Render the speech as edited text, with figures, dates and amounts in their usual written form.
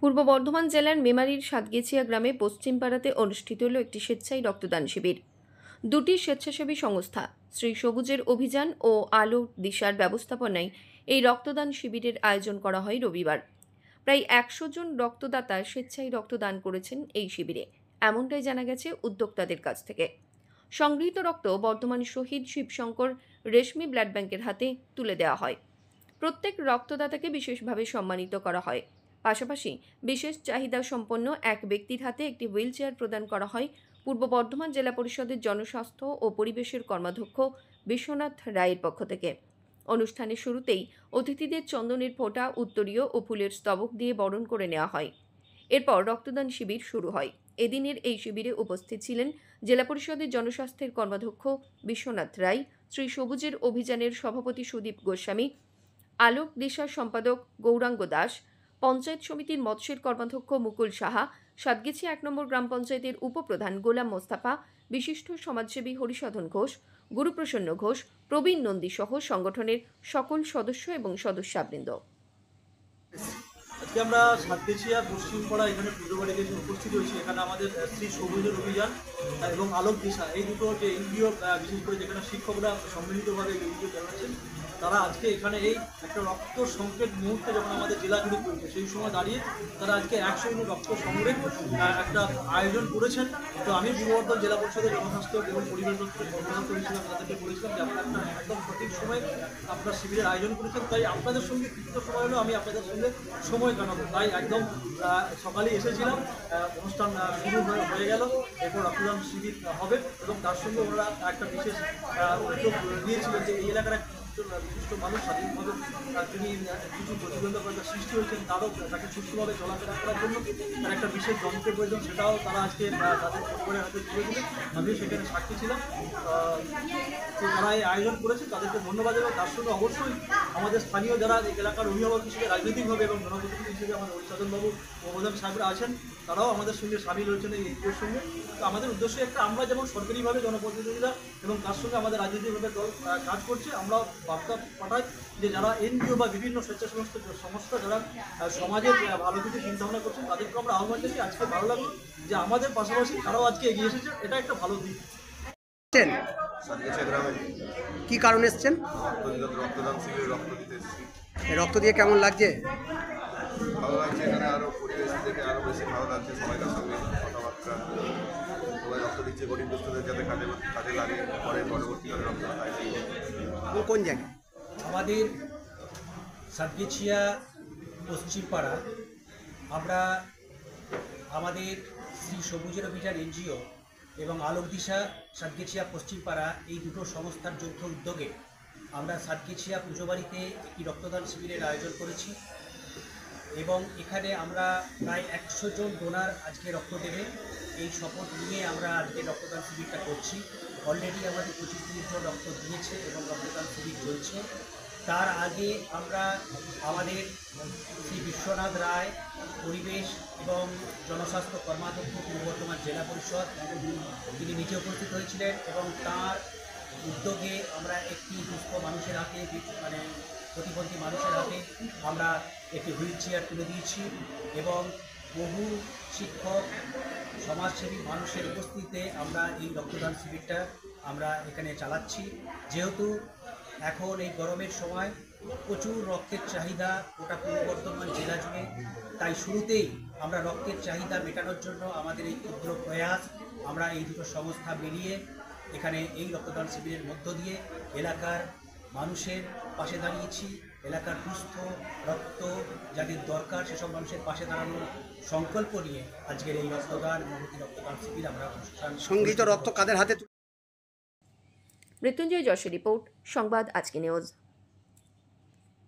পূর্ব বর্ধমান জেলার মেমারির সাতগেছিয়া গ্রামে পশ্চিমপাড়াতে অনুষ্ঠিত হল একটি স্বেচ্ছায় রক্তদান শিবির। দুটি স্বেচ্ছাসেবী সংস্থা শ্রী সবুজের অভিযান ও আলো দিশার ব্যবস্থাপনায় এই রক্তদান শিবিরের আয়োজন করা হয় রবিবার। প্রায় 100 জন রক্তদাতা স্বেচ্ছায় রক্তদান করেছেন এই শিবিরে, এমনটাই জানা গেছে উদ্যোক্তাদের কাছ থেকে। সংগৃহীত রক্ত বর্ধমান শহীদ শিবশঙ্কর রেশমি ব্লাড ব্যাংকের হাতে তুলে দেওয়া হয়। প্রত্যেক রক্তদাতাকে বিশেষভাবে সম্মানিত করা হয়। পাশাপাশি বিশেষ চাহিদা সম্পন্ন এক ব্যক্তির হাতে একটি হুইল চেয়ার প্রদান করা হয় পূর্ব বর্ধমান জেলা পরিষদের জনস্বাস্থ্য ও পরিবেশের কর্মাধ্যক্ষ বিশ্বনাথ রায়ের পক্ষ থেকে। অনুষ্ঠানের শুরুতেই অতিথিদের চন্দনের ফোঁটা, উত্তরীয় ও ফুলের স্তবক দিয়ে বরণ করে নেওয়া হয়। এরপর রক্তদান শিবির শুরু হয়। এদিনের এই শিবিরে উপস্থিত ছিলেন জেলা পরিষদের জনস্বাস্থ্যের কর্মাধ্যক্ষ বিশ্বনাথ রায়, শ্রী সবুজের অভিযানের সভাপতি সুদীপ গোস্বামী, আলোক দিশার সম্পাদক গৌরাঙ্গ দাস, পঞ্চায়েত সমিতির মৎস্যের কর্মাধ্যক্ষ মুকুল সাহা, সাতগেছিয়া 1 নম্বর গ্রাম পঞ্চায়েতের উপপ্রধান গোলাম মোস্তাফা, বিশিষ্ট সমাজসেবী হরিসাধন ঘোষ, গুরুপ্রসন্ন ঘোষ, প্রবীণ নন্দী সহ সংগঠনের সকল সদস্য এবং সদস্যবৃন্দ। আজকে আমরা সাতগেছিয়া পশ্চিমপাড়া এখানে পুজো বাড়িতে উপস্থিত হয়েছি। এখানে আমাদের শ্রী সবুজের অভিযান এবং আলোক দিশা এই দুটো যে এনজিও, বিশেষ করে যেখানে শিক্ষকরা সম্মিলিতভাবে এনজিও চালাচ্ছেন, তারা আজকে এখানে এই একটা রক্ত সংকেত মুহূর্তে যখন আমাদের জেলা জুড়ে চলছে, সেই সময় দাঁড়িয়ে তারা আজকে 100 ইউনিট রক্ত সংগ্রহ একটা আয়োজন করেছেন। তো আমি পূর্ব বর্ধমান জেলা পরিষদের জনস্বাস্থ্য এবং পরিবেশ দপ্তরের কর্মকর্তা হিসেবে তাদেরকে বলেছিলাম যে আপনারা একদম সঠিক সময় আপনার শিবিরের আয়োজন করেছেন, তাই আপনাদের সঙ্গে কিছু সময় হলো আমি আপনাদের সঙ্গে সময় কাটাবো। তাই একদম সকালে এসেছিলাম, অনুষ্ঠান শুরু হয়ে গেল, এরপর রক্তদান শিবির হবে এবং তার সঙ্গে ওনারা একটা বিশেষ উদ্যোগ নিয়েছিলেন যে এই এলাকার বিশিষ্ট মানুষ স্বাধীনভাবে তিনি কিছু প্রতিবন্ধকতার সৃষ্টি হয়েছেন, তাকে সুস্থভাবে চলাফেরা করার জন্য তার একটা বিশেষ যন্ত্রের প্রয়োজন, সেটাও তারা আজকে তাদের পরিবারের হাতে তুলে দিলেন। আমিও সেখানে সাক্ষী ছিলাম। তো যারা এই আয়োজন করেছে তাদেরকে ধন্যবাদ, এবং তার সঙ্গে অবশ্যই আমাদের স্থানীয় যারা এই এলাকার অভিভাবক হিসেবে রাজনৈতিকভাবে এবং জনপ্রতিনিধি হিসেবে আমাদের হরিসাধনবাবু ও প্রধান সাহেবরা আছেন, তারাও আমাদের সঙ্গে সামিল হয়েছেন এই এনজিওর সঙ্গে। তো আমাদের উদ্দেশ্য একটা, আমরা যেমন সরকারিভাবে জনপ্রতিনিধিরা এবং তার সঙ্গে আমাদের রাজনৈতিকভাবে দল কাজ করছে, আমরা বার্তা পাঠাই যে যারা এনজিও বা বিভিন্ন স্বেচ্ছাসেবী সংস্থা যারা সমাজের ভালো কিছু চিন্তাভাবনা করছেন, তাদেরকে আমরা আহ্বান জানাই। আজকে ভালো লাগলো যে আমাদের পাশাপাশি তারাও আজকে এগিয়ে এসেছে, এটা একটা ভালো দিক। কি কারণে এসছেন? রক্তদান শিবিরে রক্ত দিতে এসেছি। রক্ত দিয়ে কেমন লাগছে? ভালো লাগছে, এখানে আরও পরিবেশ থেকে আরও বেশি ভালো লাগছে। সবাইকার সঙ্গে কথাবার্তা, সবাই রক্ত দিচ্ছে গরিব দুস্থদের যাতে কাজে লাগে, পরে পরবর্তীকালে রক্ত পায়। কোন জায়গায়? আমাদের সাতগেছিয়া পশ্চিমপাড়া, আমরা আমাদের শ্রী সবুজের অভিযান এনজিও এবং আলোক দিশা সাতগেছিয়া পশ্চিমপাড়া এই দুটো সংস্থার যৌথ উদ্যোগে আমরা সাতগেছিয়া পুজো বাড়িতে একটি রক্তদান শিবিরের আয়োজন করেছি এবং এখানে আমরা প্রায় 100 জন ডোনার আজকে রক্ত দেবে এই শপথ নিয়ে আমরা আজকে রক্তদান শিবিরটা করছি। অলরেডি আমাদের 25 জন রক্ত দিয়েছে এবং রক্তদান শিবির চলছে। তার আগে আমরা আমাদের শ্রী বিশ্বনাথ রায়, পরিবেশ এবং জনস্বাস্থ্য কর্মাধ্যক্ষ পূর্ব বর্ধমান জেলা পরিষদ, তিনি নিজে উপস্থিত হয়েছিলেন এবং তার উদ্যোগে আমরা একটি দুস্থ মানুষের হাতে, মানে প্রতিবন্ধী মানুষের হাতে আমরা একটি হুইল চেয়ার তুলে দিয়েছি এবং বহু শিক্ষক, সমাজসেবী মানুষের উপস্থিতিতে আমরা এই রক্তদান শিবিরটা আমরা এখানে চালাচ্ছি। যেহেতু এখন এই গরমের সময় প্রচুর রক্তের চাহিদা গোটা পূর্ব বর্ধমান জেলা জুড়ে, তাই শুরুতেই আমরা রক্তের চাহিদা মেটানোর জন্য আমাদের এই ক্ষুদ্র প্রয়াস, আমরা এই দুটো সংস্থা মিলিয়ে এখানে এই রক্তদান শিবিরের মধ্য দিয়ে এলাকার মানুষের পাশে দাঁড়িয়েছি। এলাকার সুস্থ রক্ত যাদের দরকার সেসব মানুষের পাশে দাঁড়ানোর সংকল্প নিয়ে আজকের এই রক্তদান মহতি রক্তদান শিবির আমরা অনুষ্ঠান। সংগৃহীত রক্ত কাদের হাতে? মৃত্যুঞ্জয় যশের রিপোর্ট, সংবাদ আজকে নিউজ।